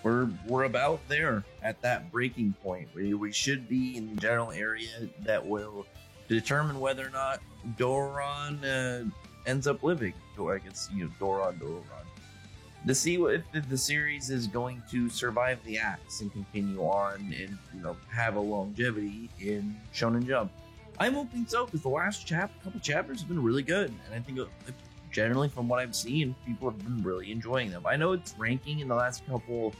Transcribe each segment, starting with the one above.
we're about there at that breaking point. We should be in the general area that will determine whether or not Doron ends up living. Or I guess Doron. To see if the series is going to survive the axe and continue on and have a longevity in Shonen Jump. I'm hoping so, because the last couple chapters have been really good, and I think generally from what I've seen, people have been really enjoying them. I know its ranking in the last couple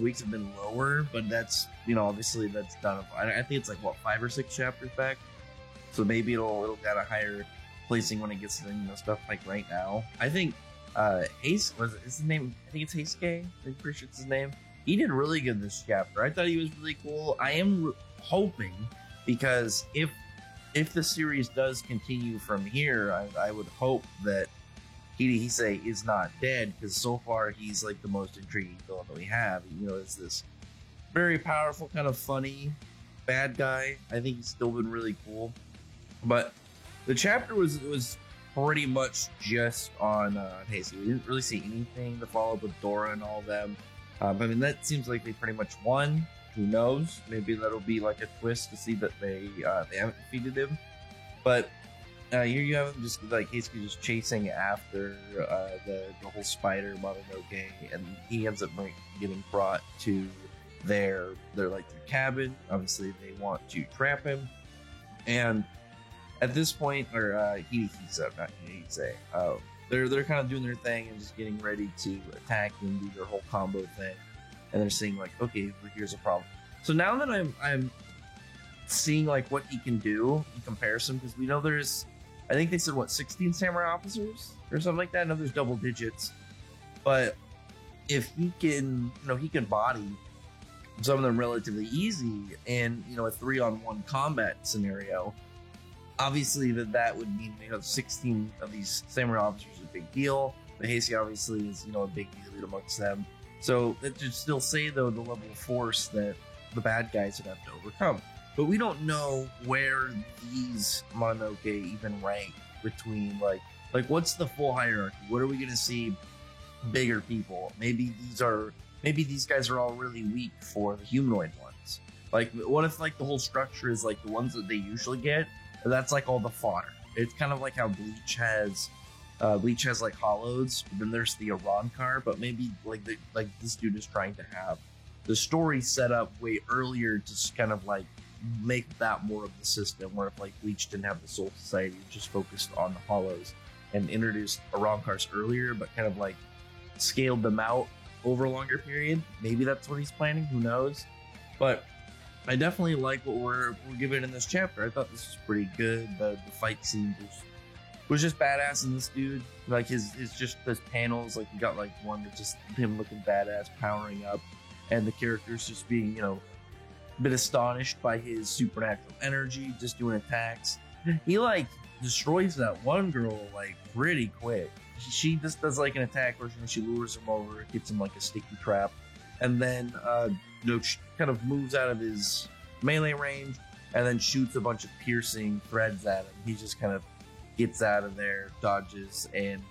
weeks have been lower, but that's obviously that's done. I think it's like 5 or 6 chapters back, so maybe it'll get a higher placing when it gets to stuff like right now. I think Haste was his name. I think it's Heisuke. I'm pretty sure it's his name. He did really good this chapter. I thought he was really cool. I am hoping, because if the series does continue from here, I would hope that Hide is not dead, because so far he's like the most intriguing villain that we have. It's this very powerful, kind of funny bad guy. I think he's still been really cool. But the chapter was pretty much just on Hasty. We didn't really see anything to follow up with Dora and all of them. I mean, that seems like they pretty much won. Who knows? Maybe that'll be like a twist to see that they haven't defeated him. But here you have him just like basically just chasing after the whole spider Mononoke, and he ends up getting brought to their cabin. Obviously, they want to trap him, and at this point, or they're kind of doing their thing and just getting ready to attack and do their whole combo thing. And they're saying like, okay, here's a problem. So now that I'm seeing like what he can do in comparison, because we know there's, I think they said 16 samurai officers or something like that. I know there's double digits, but if he can, he can body some of them relatively easy in a 3-on-1 combat scenario. Obviously, that would mean 16 of these samurai officers is a big deal. The Heisei obviously is a big deal amongst them. So that should still say though the level of force that the bad guys would have to overcome. But we don't know where these Mononoke even rank between like what's the full hierarchy? What are we gonna see bigger people? Maybe these guys are all really weak for the humanoid ones. Like what if like the whole structure is like the ones that they usually get? That's like all the fodder. It's kind of like how Bleach has like hollows, then there's the Arrancar, but maybe like this dude is trying to have the story set up way earlier to kind of like make that more of the system, where if like Bleach didn't have the Soul Society, just focused on the hollows and introduced Arrancars earlier, but kind of like scaled them out over a longer period. Maybe that's what he's planning, who knows? But I definitely like what we're given in this chapter. I thought this was pretty good. The fight scene was just badass in this dude. Like his panels, like you got like one that's just him looking badass, powering up, and the characters just being, a bit astonished by his supernatural energy, just doing attacks. He like destroys that one girl like pretty quick. She just does like an attack where she lures him over, gets him like a sticky trap, and then she kind of moves out of his melee range and then shoots a bunch of piercing threads at him. He just kind of gets out of there, dodges, and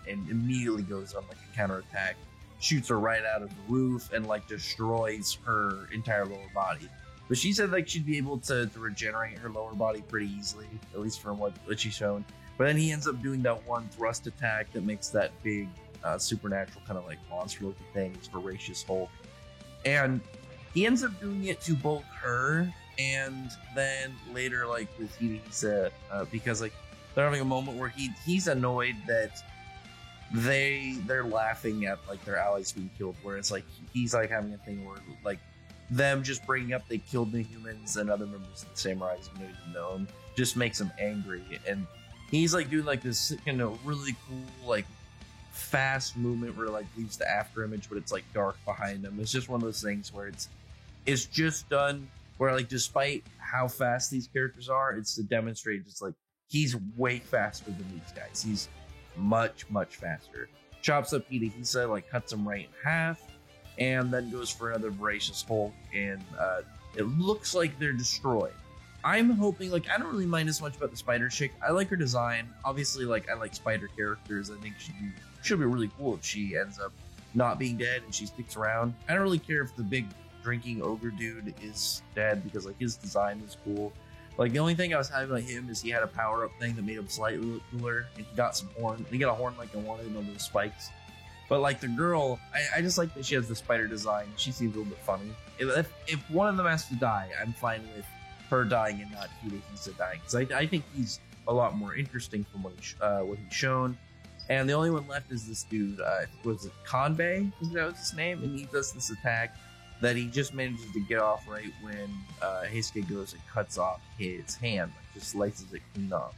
immediately goes on like a counterattack, shoots her right out of the roof, and like destroys her entire lower body. But she said like she'd be able to regenerate her lower body pretty easily, at least from what she's shown. But then he ends up doing that one thrust attack that makes that big supernatural kind of like monster looking thing. It's Voracious Hulk. And he ends up doing it to both her and then later like with Hisa, because like they're having a moment where he's annoyed that they're laughing at like their allies being killed, whereas like he's like having a thing where like them just bringing up they killed the humans and other members of the samurai who don't even know him just makes him angry, and he's like doing like this really cool like fast movement where it like leaves the after image, but it's like dark behind him. It's just one of those things where it's just done where like despite how fast these characters are, it's to demonstrate just like he's way faster than these guys. He's much faster. Chops up Hisa, like cuts him right in half, and then goes for another Voracious Hulk, and it looks like they're destroyed. I'm hoping, like, I don't really mind as much about the spider chick. I like her design. Obviously, like, I like spider characters. I think she'd be really cool if she ends up not being dead, and she sticks around. I don't really care if the big drinking ogre dude is dead, because like his design is cool. Like the only thing I was happy about him is he had a power up thing that made him slightly look cooler, and he got some horn. He got a horn like I wanted on those spikes. But like the girl, I just like that she has the spider design. She seems a little bit funny. If one of them has to die, I'm fine with her dying and not Hidehisa dying, because I think he's a lot more interesting from what he's shown. And the only one left is this dude. Was it Kanbei? Is that his name? And he does this attack that he just manages to get off right when Heisuke goes and cuts off his hand, like just slices it clean off.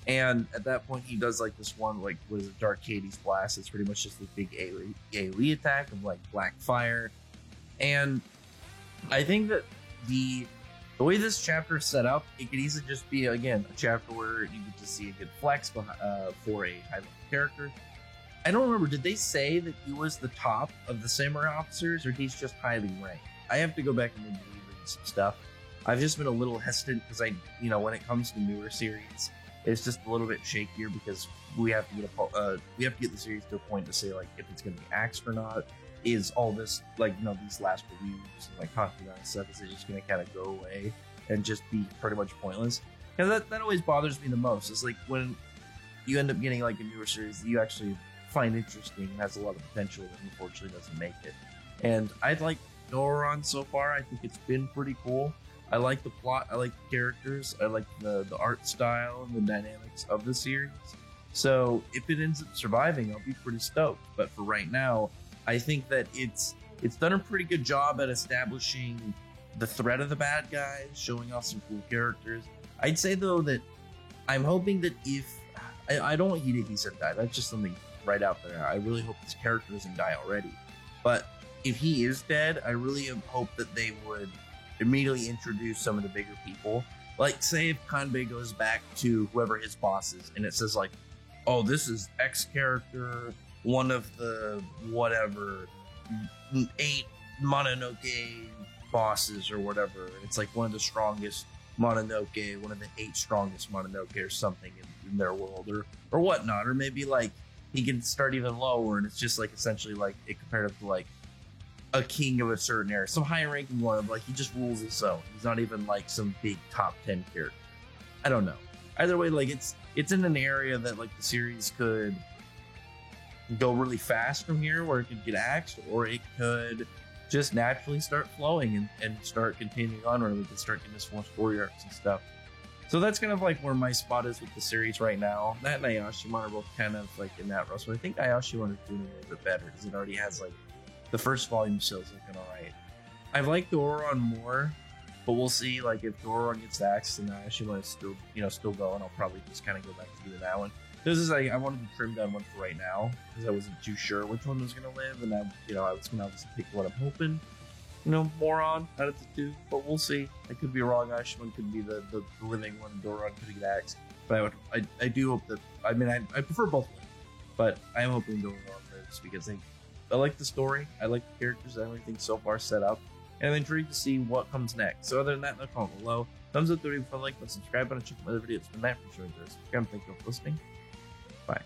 And at that point, he does like this one, like, what is it, Dark Hades Blast. It's pretty much just the big AoE attack of like black fire. And I think that the way this chapter is set up, it could easily just be, again, a chapter where you get to see a good flex for a high-level character. I don't remember, did they say that he was the top of the samurai officers, or he's just highly ranked? I have to go back and read some stuff. I've just been a little hesitant because when it comes to newer series, it's just a little bit shakier, because we have to get the series to a point to say like if it's going to be axed or not. Is all this like these last reviews and like talking about stuff, is it just going to kind of go away and just be pretty much pointless? Because that always bothers me the most. It's like when you end up getting like a newer series that you actually find interesting and has a lot of potential, that unfortunately doesn't make it. And I like Doron so far. I think it's been pretty cool. I like the plot, I like the characters, I like the art style and the dynamics of the series. So if it ends up surviving, I'll be pretty stoked. But for right now, I think that it's done a pretty good job at establishing the threat of the bad guys, showing off some cool characters. I'd say though that I'm hoping that if I don't want Hidehisa to die, that's just something right out there. I really hope this character doesn't die already. But if he is dead, I really hope that they would immediately introduce some of the bigger people. Like, say if Kanbei goes back to whoever his boss is, and it says like, oh, this is X character, one of the whatever 8 Mononoke bosses or whatever. It's like one of the strongest Mononoke, one of the 8 strongest Mononoke or something in their world, or whatnot. Or maybe like he can start even lower, and it's just like essentially like it comparative to like a king of a certain area, some high-ranking one, like he just rules his own. He's not even like some big top 10 character. I don't know. Either way, like it's in an area that like the series could go really fast from here, where it could get axed, or it could just naturally start flowing and start continuing on, where we can start getting this more story arcs and stuff. So that's kind of like where my spot is with the series right now. That and Ayashimon are both kind of like in that row. So I think Ayashimon is doing a little bit better, because it already has like the first volume sales looking alright. I like Doron more, but we'll see. Like if Doron gets axed and Ayashimon is still going, I'll probably just kind of go back to doing that one. This is like I wanted to trim down one for right now, because I wasn't too sure which one was gonna live, and I was gonna obviously pick what I'm hoping more on out of the two, but we'll see. I could be wrong. Ayashimon could be the living one, and Doron could get axed. But I do hope that, I prefer both of them, but I'm hoping Doron lives, because I like the story, I like the characters, and everything so far set up, and I'm intrigued to see what comes next. So other than that, comment below. Thumbs up the video for a like, but subscribe button, check out my other videos. It's been Matt from Showing Thirst. Thank you for listening. Bye.